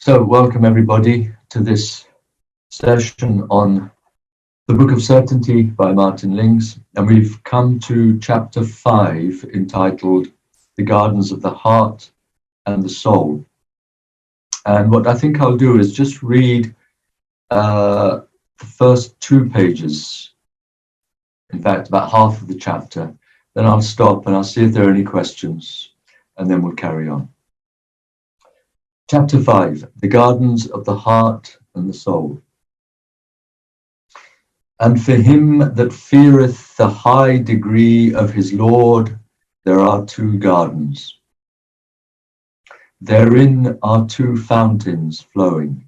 So, welcome everybody to this session on the Book of Certainty by Martin Lings, and we've come to chapter 5 entitled The Gardens of the Heart and the Soul. And what I think I'll do is just read the first 2 pages, in fact about half of the chapter, then I'll stop and I'll see if there are any questions, and then we'll carry on. Chapter 5, The Gardens of the Heart and the Soul. And for him that feareth the high degree of his Lord, there are 2 gardens. Therein are 2 fountains flowing.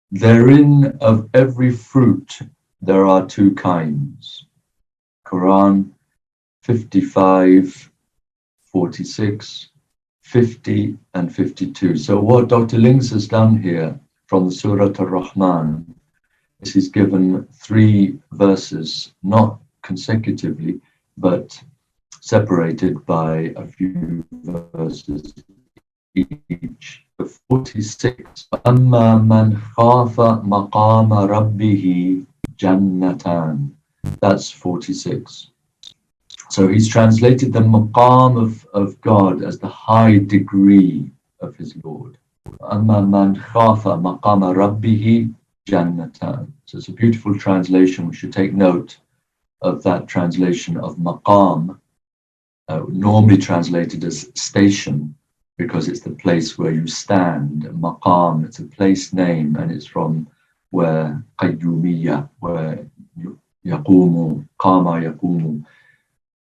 Therein of every fruit there are 2 kinds. Quran 55, 46, 50 and 52. So what Dr. Lings has done here from the Surah Ar-Rahman is he's given 3 verses, not consecutively, but separated by a few verses each. The 46, أَمَّا مَنْ خَافَ مَقَامَ رَبِّهِ جَنَّتَانِ. That's 46. So he's translated the maqam of God as the high degree of his Lord. أَمَّا مَنْ خَافَ مَقَامَ رَبِّهِ جَنَّتَانِ. So it's a beautiful translation. We should take note of that translation of maqam, normally translated as station, because it's the place where you stand. Maqam, it's a place name, and it's from where qayyumiyya, where yaqumu, qama yaqumu,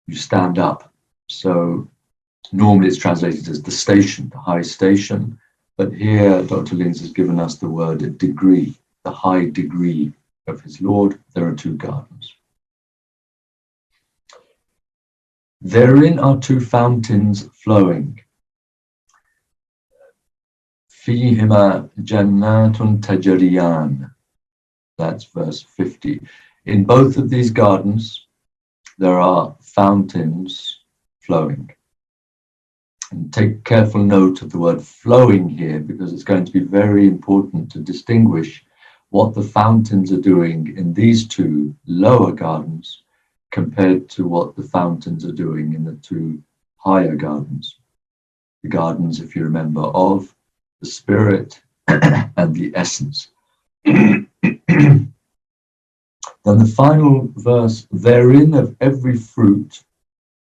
you stand up. So normally it's translated as the station, the high station, but here Dr. Lings has given us the word a degree, the high degree of his Lord. There are 2 gardens. Therein are 2 fountains flowing. فيهما جنات تجريان. That's verse 50. In both of these gardens there are fountains flowing. And take careful note of the word flowing here, because it's going to be very important to distinguish what the fountains are doing in these 2 lower gardens compared to what the fountains are doing in the 2 higher gardens. The gardens, if you remember, of the spirit and the essence. Then the final verse, therein of every fruit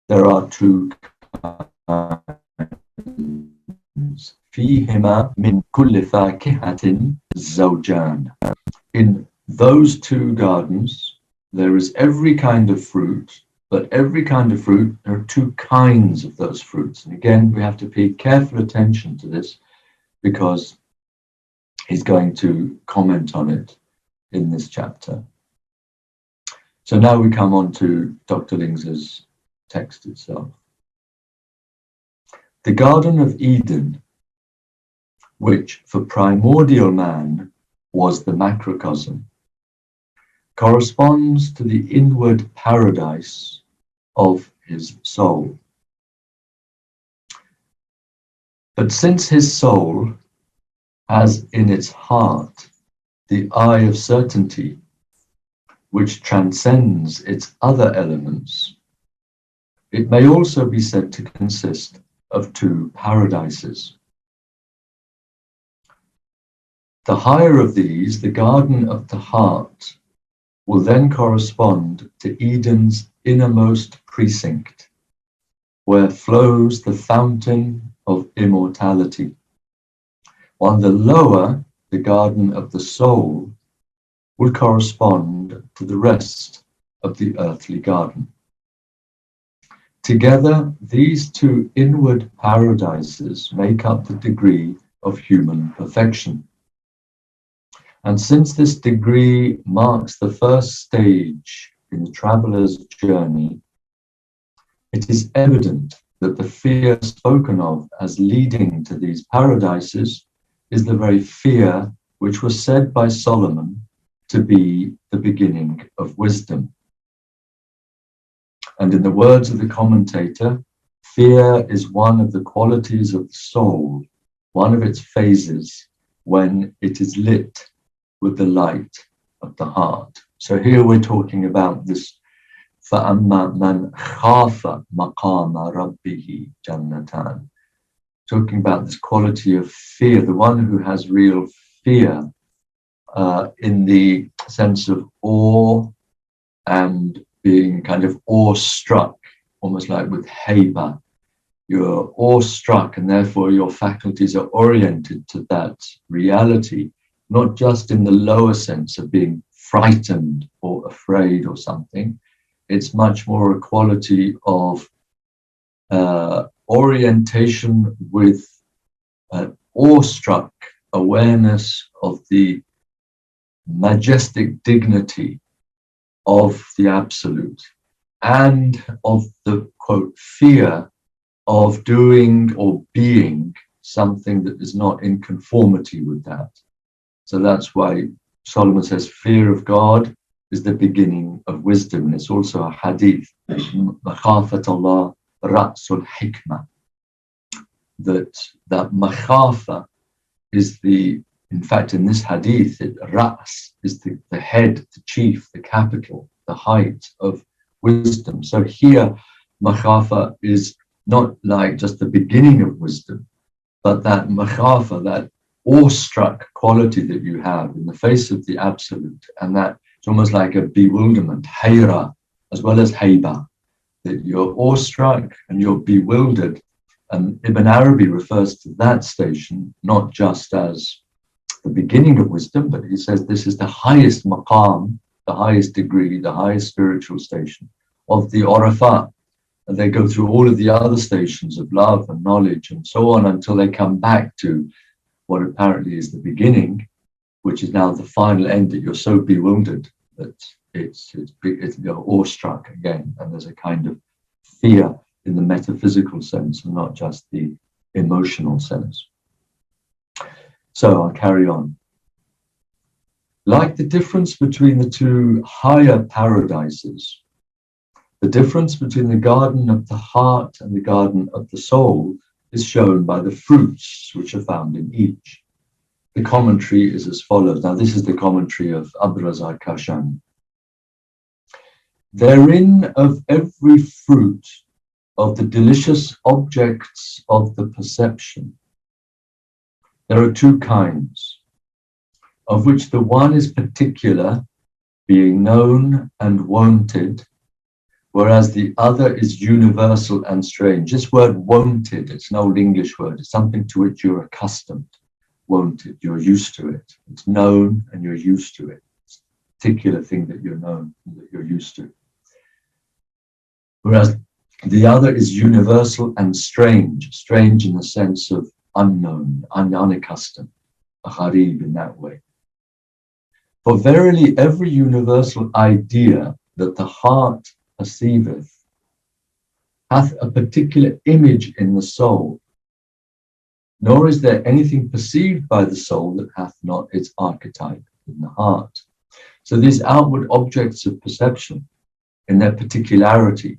there are 2 kinds. فيهما من كل فاكهة زوجان. In those 2 gardens there is every kind of fruit, but every kind of fruit, there are 2 kinds of those fruits. And again, we have to pay careful attention to this, because he's going to comment on it in this chapter. So now we come on to Dr. Lings's text itself. The Garden of Eden, which for primordial man was the macrocosm, corresponds to the inward paradise of his soul. But since his soul has in its heart the eye of certainty, which transcends its other elements, it may also be said to consist of 2 paradises. The higher of these, the garden of the heart, will then correspond to Eden's innermost precinct, where flows the fountain of immortality, while the lower, the garden of the soul, will correspond to the rest of the earthly garden. Together, these 2 inward paradises make up the degree of human perfection. And since this degree marks the first stage in the traveller's journey, it is evident that the fear spoken of as leading to these paradises is the very fear which was said by Solomon to be the beginning of wisdom. And in the words of the commentator, fear is one of the qualities of the soul, one of its phases, when it is lit with the light of the heart. So here we're talking about this فَأَمَّا مَنْ خَافَ مَقَامَ رَبِّهِ جَنَّتَانِ, talking about this quality of fear, the one who has real fear in the sense of awe and being kind of awestruck, almost like with haiba. You're awestruck, and therefore your faculties are oriented to that reality, not just in the lower sense of being frightened or afraid or something. It's much more a quality of orientation with awestruck awareness of the majestic dignity of the absolute, and of the, quote, fear of doing or being something that is not in conformity with that. So that's why Solomon says fear of God is the beginning of wisdom. And it's also a hadith, makhafat Allah ra'sul hikmah, that makhafa is the, in fact, in this hadith, Ra's is the head, the chief, the capital, the height of wisdom. So here, makhafa is not like just the beginning of wisdom, but that makhafa, that awestruck quality that you have in the face of the absolute, and that it's almost like a bewilderment, hayra, as well as hayba, that you're awestruck and you're bewildered. And Ibn Arabi refers to that station not just as the beginning of wisdom, but he says this is the highest maqam, the highest degree, the highest spiritual station of the Arafat. And they go through all of the other stations of love and knowledge and so on until they come back to what apparently is the beginning, which is now the final end, that you're so bewildered that it's you're awestruck again, and there's a kind of fear in the metaphysical sense and not just the emotional sense. So I'll carry on. Like the difference between the two higher paradises, the difference between the garden of the heart and the garden of the soul is shown by the fruits which are found in each. The commentary is as follows. Now, this is the commentary of Reza Shah-Kazemi. Therein of every fruit of the delicious objects of the perception, there are two kinds, of which the one is particular, being known and wanted, whereas the other is universal and strange. This word wanted, it's an old English word. It's something to which you're accustomed. Wanted, you're used to it. It's known and you're used to it. It's a particular thing that you're known, that you're used to. Whereas the other is universal and strange. Strange in the sense of unknown, unaccustomed, a gharib in that way. For verily every universal idea that the heart perceiveth hath a particular image in the soul, nor is there anything perceived by the soul that hath not its archetype in the heart. So these outward objects of perception, in their particularity,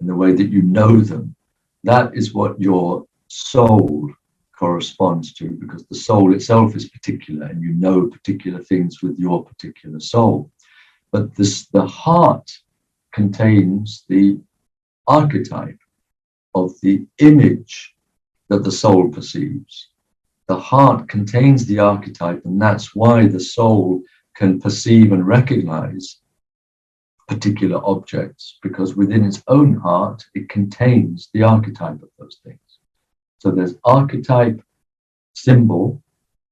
in the way that you know them, that is what your soul corresponds to, because the soul itself is particular and you know particular things with your particular soul. But the heart contains the archetype of the image that the soul perceives. The heart contains the archetype, and that's why the soul can perceive and recognize particular objects, because within its own heart it contains the archetype of those things. So there's archetype symbol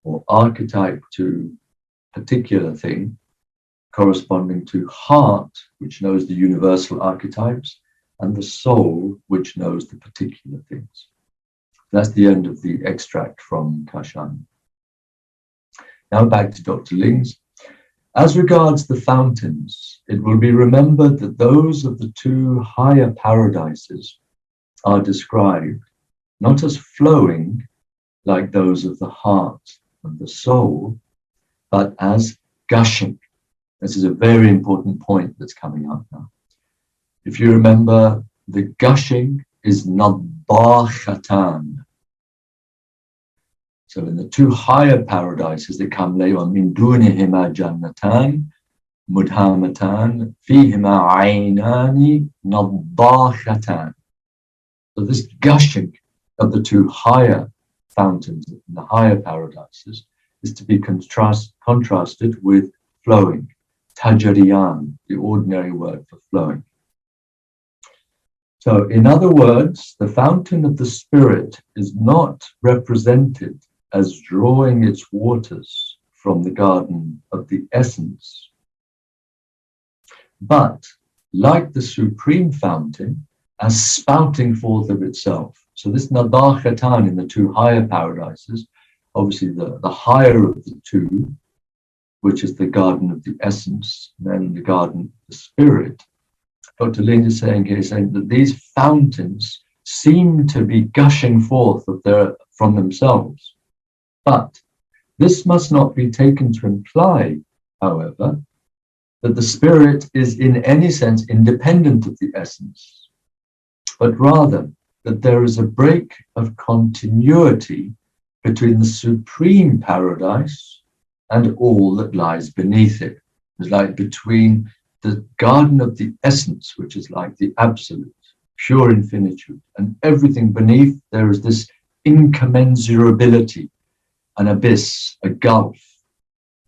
or archetype to particular thing corresponding to heart, which knows the universal archetypes, and the soul, which knows the particular things. That's the end of the extract from Kazemi. Now back to Dr. Lings. As regards the fountains, it will be remembered that those of the two higher paradises are described not as flowing like those of the heart and the soul, but as gushing. This is a very important point that's coming up now. If you remember, the gushing is nadbahatan. So in the two higher paradises that come later on, min dunihima jannatan, mudhamatan, fihima aynani naddakhatan. So this gushing of the two higher fountains in the higher paradises is to be contrasted with flowing, tajariyan, the ordinary word for flowing. So in other words, the fountain of the spirit is not represented as drawing its waters from the garden of the essence, but like the supreme fountain, as spouting forth of itself. So this nadakhatan in the two higher paradises, obviously the higher of the two, which is the garden of the essence, then the garden of the spirit. Dr. Lings is saying here, saying that these fountains seem to be gushing forth from themselves. But this must not be taken to imply, however, that the spirit is in any sense independent of the essence, but rather that there is a break of continuity between the supreme paradise and all that lies beneath it. It's like between the garden of the essence, which is like the absolute, pure infinitude, and everything beneath, there is this incommensurability, an abyss, a gulf,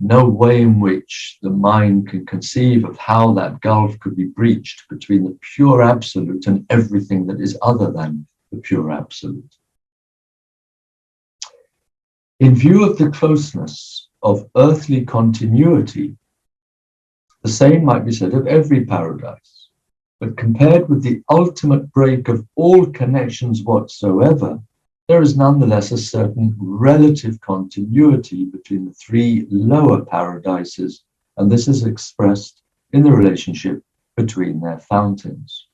no way in which the mind can conceive of how that gulf could be breached between the pure absolute and everything that is other than the pure absolute. In view of the closeness of earthly continuity, the same might be said of every paradise, but compared with the ultimate break of all connections whatsoever, there is nonetheless a certain relative continuity between the three lower paradises, and this is expressed in the relationship between their fountains.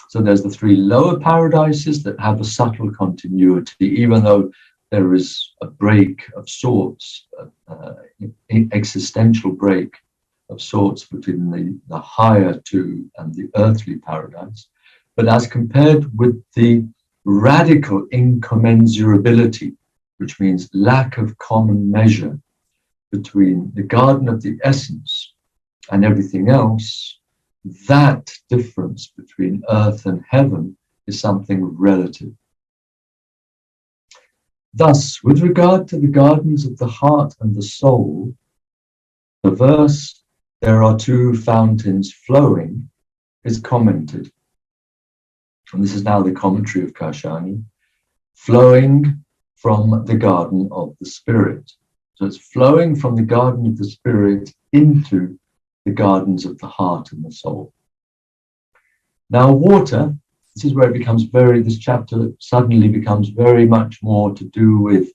So there's the three lower paradises that have a subtle continuity, even though there is a break of sorts, an existential break of sorts between the higher two and the earthly paradise. But as compared with the radical incommensurability, which means lack of common measure between the garden of the essence and everything else, that difference between earth and heaven is something relative. Thus, with regard to the gardens of the heart and the soul, the verse, "There are two fountains flowing," is commented. And this is now the commentary of Kashani, flowing from the garden of the spirit. So it's flowing from the garden of the spirit into the gardens of the heart and the soul. Now, water, this is where it becomes this chapter suddenly becomes very much more to do with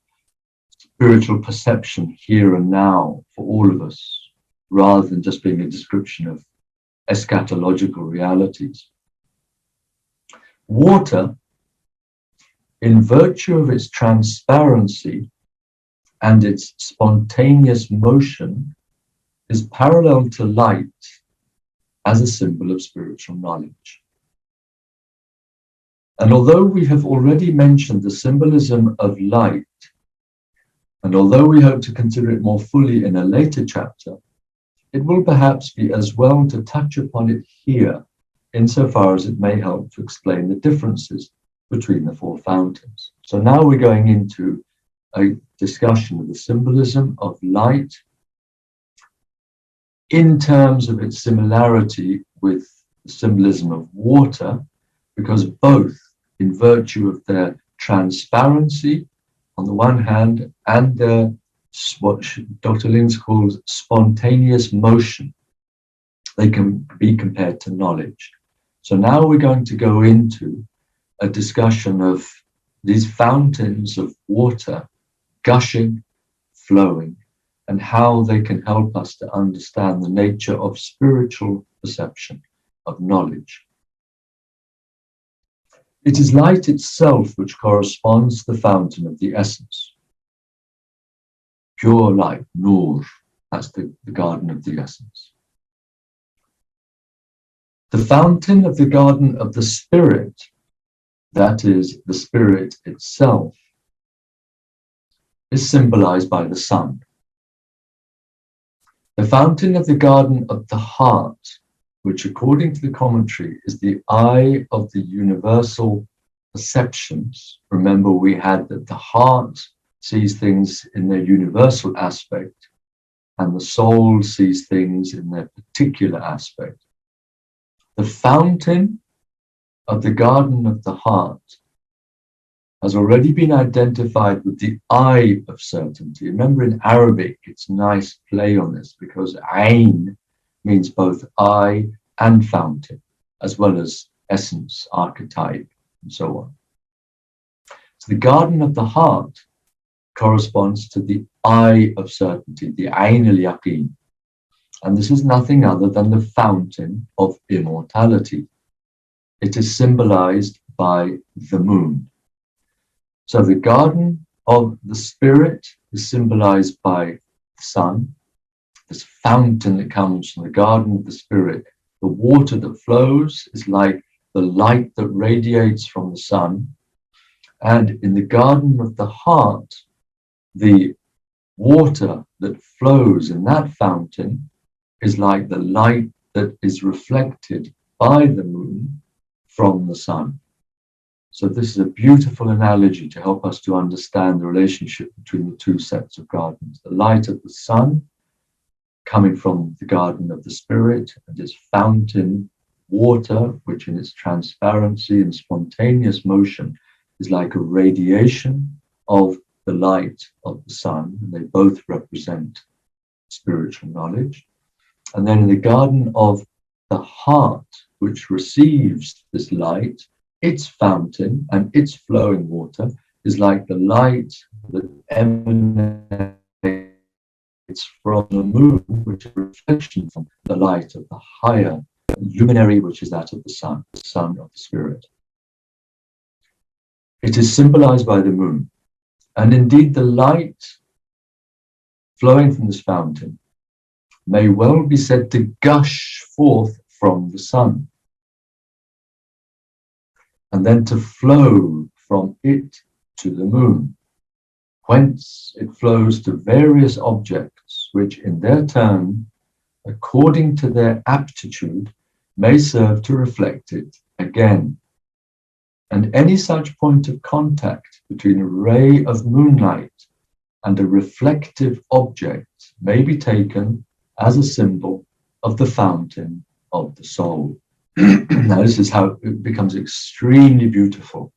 spiritual perception here and now for all of us, rather than just being a description of eschatological realities. Water, in virtue of its transparency and its spontaneous motion, is parallel to light as a symbol of spiritual knowledge. And although we have already mentioned the symbolism of light, and although we hope to consider it more fully in a later chapter, it will perhaps be as well to touch upon it here, insofar as it may help to explain the differences between the four fountains. So now we're going into a discussion of the symbolism of light in terms of its similarity with the symbolism of water, because both, in virtue of their transparency on the one hand and their what Dr. Lings calls spontaneous motion, they can be compared to knowledge. So now we're going to go into a discussion of these fountains of water gushing, flowing, and how they can help us to understand the nature of spiritual perception, of knowledge. It is light itself which corresponds to the fountain of the essence. Pure light, nur, that's the garden of the essence. The fountain of the garden of the spirit, that is, the spirit itself, is symbolized by the sun. The fountain of the garden of the heart, which according to the commentary is the eye of the universal perceptions. Remember, we had that the heart sees things in their universal aspect and the soul sees things in their particular aspect. The fountain of the garden of the heart has already been identified with the eye of certainty. Remember, in Arabic, it's a nice play on this because ayn means both eye and fountain, as well as essence, archetype, and so on. So the garden of the heart corresponds to the eye of certainty, the ayn al-yaqeen. And this is nothing other than the fountain of immortality. It is symbolized by the moon. So the garden of the spirit is symbolized by the sun, this fountain that comes from the garden of the spirit. The water that flows is like the light that radiates from the sun. And in the garden of the heart, the water that flows in that fountain is like the light that is reflected by the moon from the sun. So this is a beautiful analogy to help us to understand the relationship between the two sets of gardens. The light of the sun coming from the garden of the spirit and its fountain water, which in its transparency and spontaneous motion is like a radiation of the light of the sun, and they both represent spiritual knowledge. And then in the garden of the heart, which receives this light, its fountain and its flowing water is like the light that emanates from the moon, which is a reflection from the light of the higher luminary, which is that of the sun of the spirit. It is symbolized by the moon. And indeed, the light flowing from this fountain may well be said to gush forth from the sun, and then to flow from it to the moon, whence it flows to various objects, which in their turn, according to their aptitude, may serve to reflect it again. And any such point of contact between a ray of moonlight and a reflective object may be taken as a symbol of the fountain of the soul. Now, this is how it becomes extremely beautiful.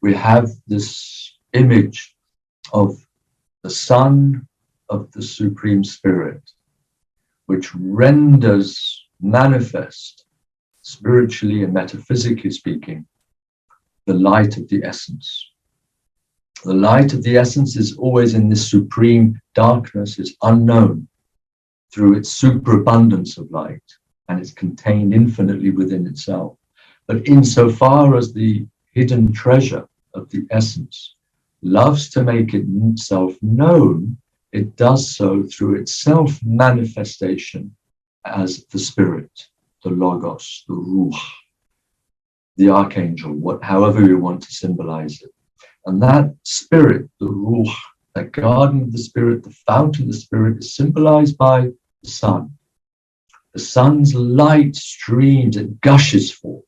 We have this image of the sun of the Supreme Spirit, which renders manifest, spiritually and metaphysically speaking, the light of the essence. The light of the essence is always in this supreme darkness, it's unknown through its superabundance of light, and it's contained infinitely within itself. But insofar as the hidden treasure of the essence loves to make itself known, it does so through its self-manifestation as the spirit, the logos, the ruh, the archangel, however you want to symbolize it. And that spirit, the ruh, that garden of the spirit, the fountain of the spirit, is symbolized by the sun. The sun's light streams, it gushes forth.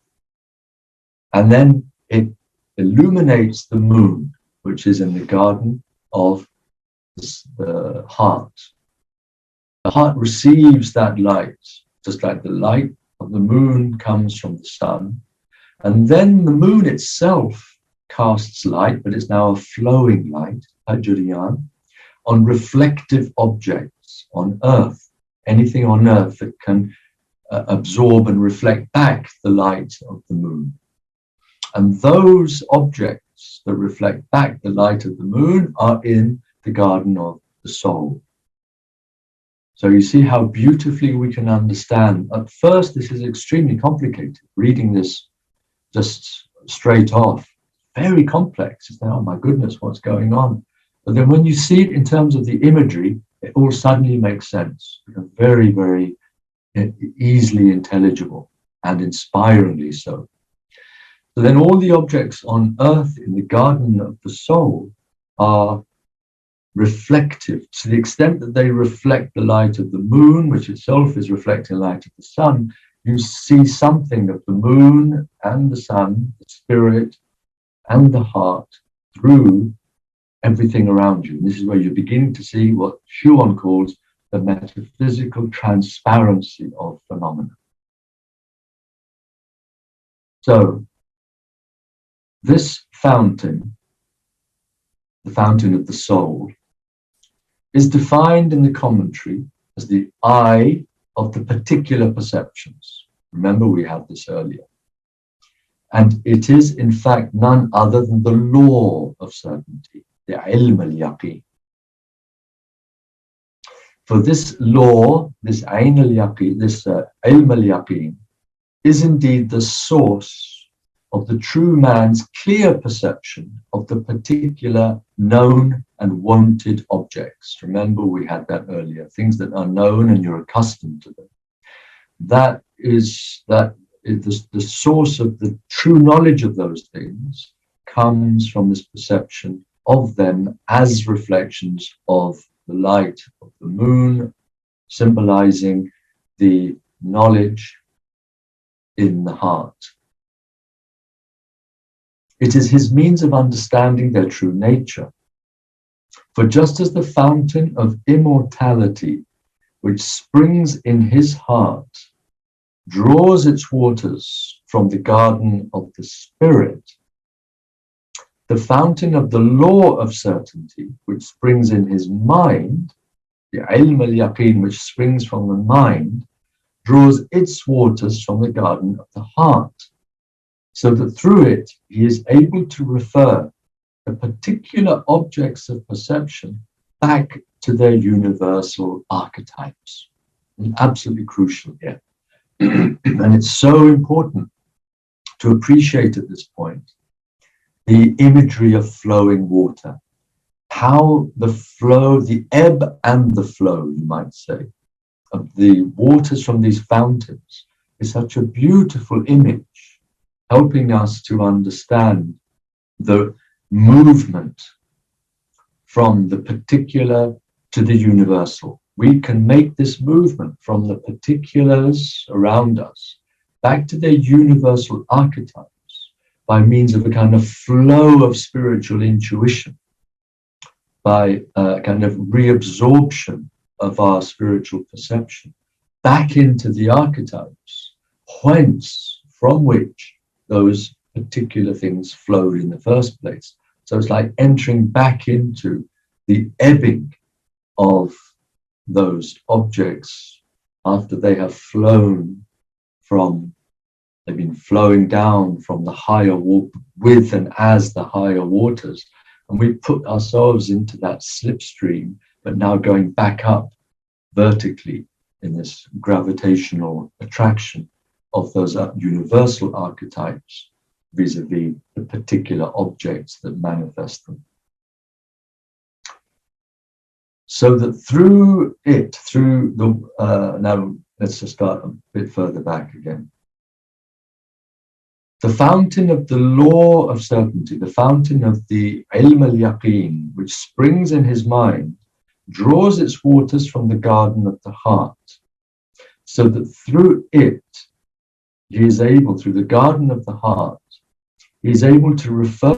And then it illuminates the moon, which is in the garden of the heart. The heart receives that light, just like the light of the moon comes from the sun. And then the moon itself casts light, but it's now a flowing light, Ajriyan, on reflective objects on earth. Anything on earth that can absorb and reflect back the light of the moon. And those objects that reflect back the light of the moon are in the garden of the soul. So you see how beautifully we can understand. At first, this is extremely complicated. Reading this just straight off, very complex. It's like, oh my goodness, what's going on? But then when you see it in terms of the imagery, it all suddenly makes sense. Becomes very, very easily intelligible and inspiringly so. So then all the objects on earth in the garden of the soul are reflective, to the extent that they reflect the light of the moon, which itself is reflecting the light of the sun. You see something of the moon and the sun, the spirit and the heart through everything around you. And this is where you're beginning to see what Schuon calls the metaphysical transparency of phenomena. So this fountain, the fountain of the soul, is defined in the commentary as the eye of the particular perceptions. Remember, we had this earlier. And it is, in fact, none other than the law of certainty, the ilm al-yaqeen. For this law, this ayn al-yaqeen, this ilm al-yaqeen, is indeed the source of the true man's clear perception of the particular known and wanted objects. Remember, we had that earlier, things that are known and you're accustomed to them. That is the source of the true knowledge of those things comes from this perception of them as reflections of the light of the moon, symbolizing the knowledge in the heart. It is his means of understanding their true nature. For just as the fountain of immortality, which springs in his heart, draws its waters from the garden of the spirit, the fountain of the law of certainty, which springs in his mind, the ilm al-yaqeen, which springs from the mind, draws its waters from the garden of the heart, so that through it he is able to refer the particular objects of perception back to their universal archetypes. And absolutely crucial here. And it's so important to appreciate at this point the imagery of flowing water, how the flow, the ebb and the flow, you might say, of the waters from these fountains is such a beautiful image, helping us to understand the movement from the particular to the universal. We can make this movement from the particulars around us back to their universal archetypes by means of a kind of flow of spiritual intuition, by a kind of reabsorption of our spiritual perception back into the archetypes, whence, from which those particular things flowed in the first place. So it's like entering back into the ebbing of those objects after they have flown from, they've been flowing down from the higher with and as the higher waters. And we put ourselves into that slipstream, but now going back up vertically in this gravitational attraction of those universal archetypes vis-a-vis the particular objects that manifest them. So that through it, through the, now let's just start a bit further back again. The fountain of the law of certainty, the fountain of the ilm al-yaqeen, which springs in his mind, draws its waters from the garden of the heart, so that through it, he is able, through the garden of the heart, he is able to refer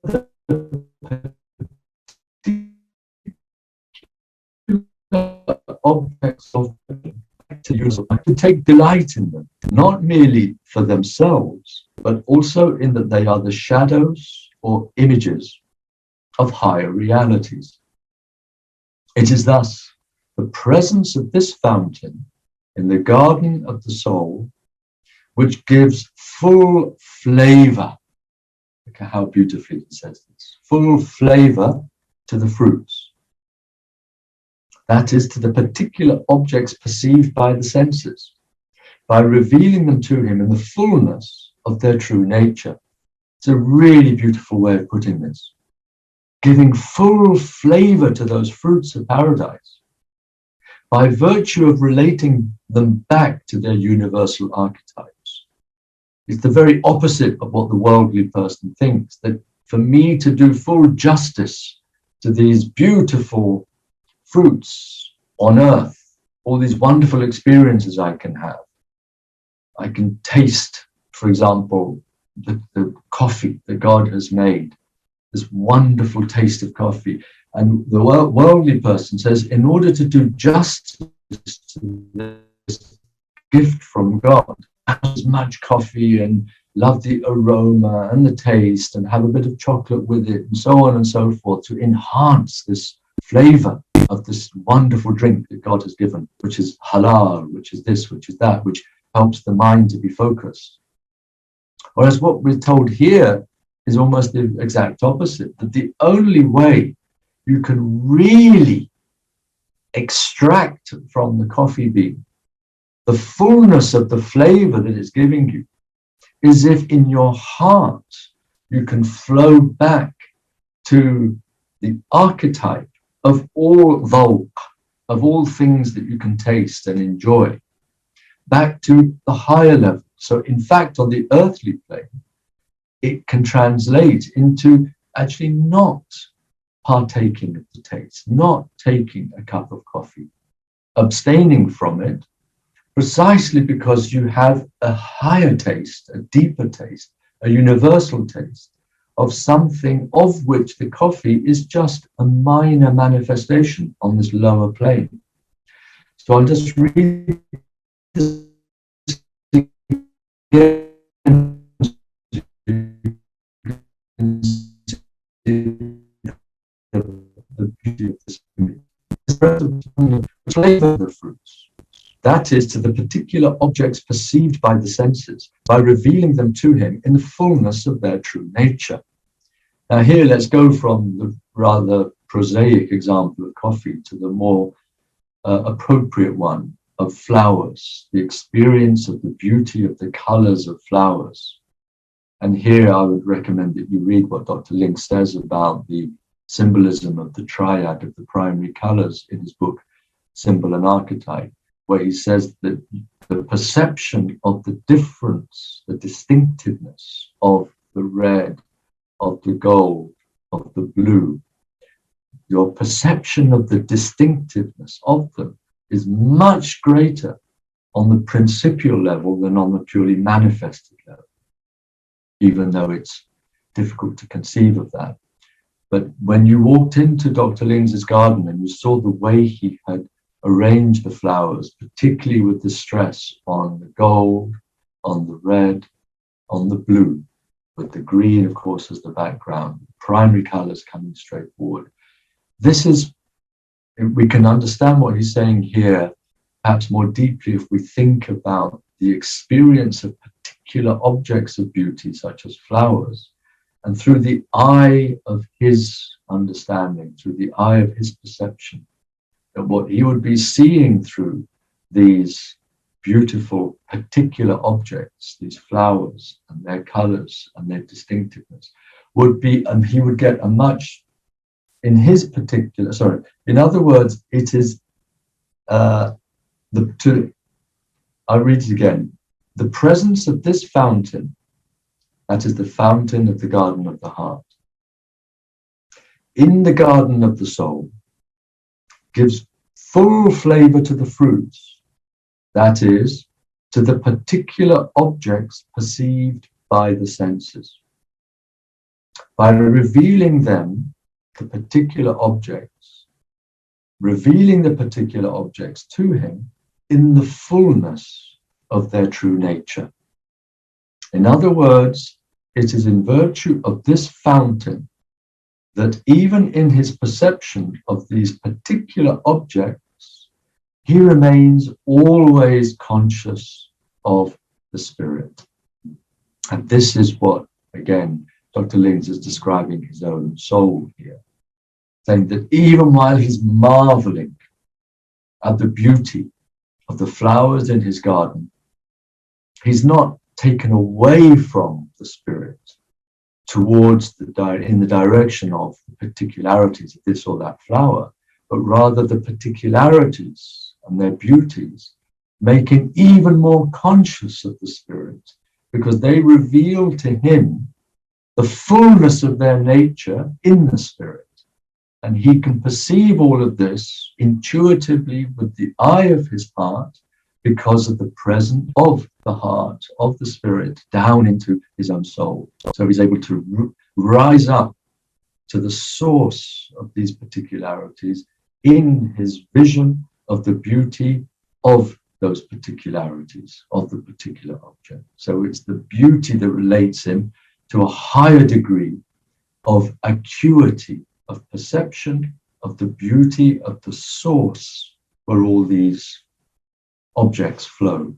the objects of to take delight in them, not merely for themselves, but also in that they are the shadows or images of higher realities. It is thus the presence of this fountain in the garden of the soul which gives full flavor. Look at how beautifully he says this. Full flavor to the fruits. That is, to the particular objects perceived by the senses, by revealing them to him in the fullness of their true nature. It's a really beautiful way of putting this. Giving full flavor to those fruits of paradise by virtue of relating them back to their universal archetypes. It's the very opposite of what the worldly person thinks, that for me to do full justice to these beautiful fruits on earth, all these wonderful experiences I can have. I can taste, for example, the coffee that God has made, this wonderful taste of coffee. And the worldly person says, in order to do justice to this gift from God, have as much coffee and love the aroma and the taste and have a bit of chocolate with it and so on and so forth to enhance this flavor of this wonderful drink that God has given, which is halal, which is this, which is that, which helps the mind to be focused. Whereas what we're told here is almost the exact opposite, that the only way you can really extract from the coffee bean the fullness of the flavor that it's giving you is if in your heart you can flow back to the archetype of all wove, of all things that you can taste and enjoy, back to the higher level. So in fact, on the earthly plane, it can translate into actually not partaking of the taste, not taking a cup of coffee, abstaining from it, precisely because you have a higher taste, a deeper taste, a universal taste of something of which the coffee is just a minor manifestation on this lower plane. So I'll just read this again. The beauty of this image. The flavor of the fruits. That is, to the particular objects perceived by the senses, by revealing them to him in the fullness of their true nature. Now here, let's go from the rather prosaic example of coffee to the more appropriate one of flowers, the experience of the beauty of the colors of flowers. And here I would recommend that you read what Dr. Lings says about the symbolism of the triad of the primary colors in his book, Symbol and Archetype, where he says that the perception of the difference, the distinctiveness of the red, of the gold, of the blue, your perception of the distinctiveness of them is much greater on the principial level than on the purely manifested level, even though it's difficult to conceive of that. But when you walked into Dr. Lings's garden and you saw the way he had arranged the flowers, particularly with the stress on the gold, on the red, on the blue, with the green, of course, as the background, primary colors coming straight forward. This is, we can understand what he's saying here, perhaps more deeply if we think about the experience of particular objects of beauty, such as flowers, and through the eye of his understanding, through the eye of his perception, that what he would be seeing through these beautiful particular objects, these flowers and their colors and their distinctiveness, would be, and he would get a much, in his particular, in other words, it is, I'll read it again. The presence of this fountain, that is the fountain of the garden of the heart, in the garden of the soul, gives full flavor to the fruits, that is, to the particular objects perceived by the senses. By revealing them, the particular objects, revealing the particular objects to him in the fullness of their true nature. In other words, it is in virtue of this fountain that even in his perception of these particular objects, he remains always conscious of the spirit. And this is what, again, Dr. Lings is describing his own soul here, saying that even while he's marveling at the beauty of the flowers in his garden, he's not taken away from the spirit towards in the direction of the particularities of this or that flower, but rather the particularities and their beauties make him even more conscious of the spirit, because they reveal to him the fullness of their nature in the spirit. And he can perceive all of this intuitively with the eye of his heart because of the presence of the heart, of the spirit, down into his own soul. So he's able to rise up to the source of these particularities in his vision of the beauty of those particularities, of the particular object. So it's the beauty that relates him to a higher degree of acuity, of perception, of the beauty of the source where all these objects flow.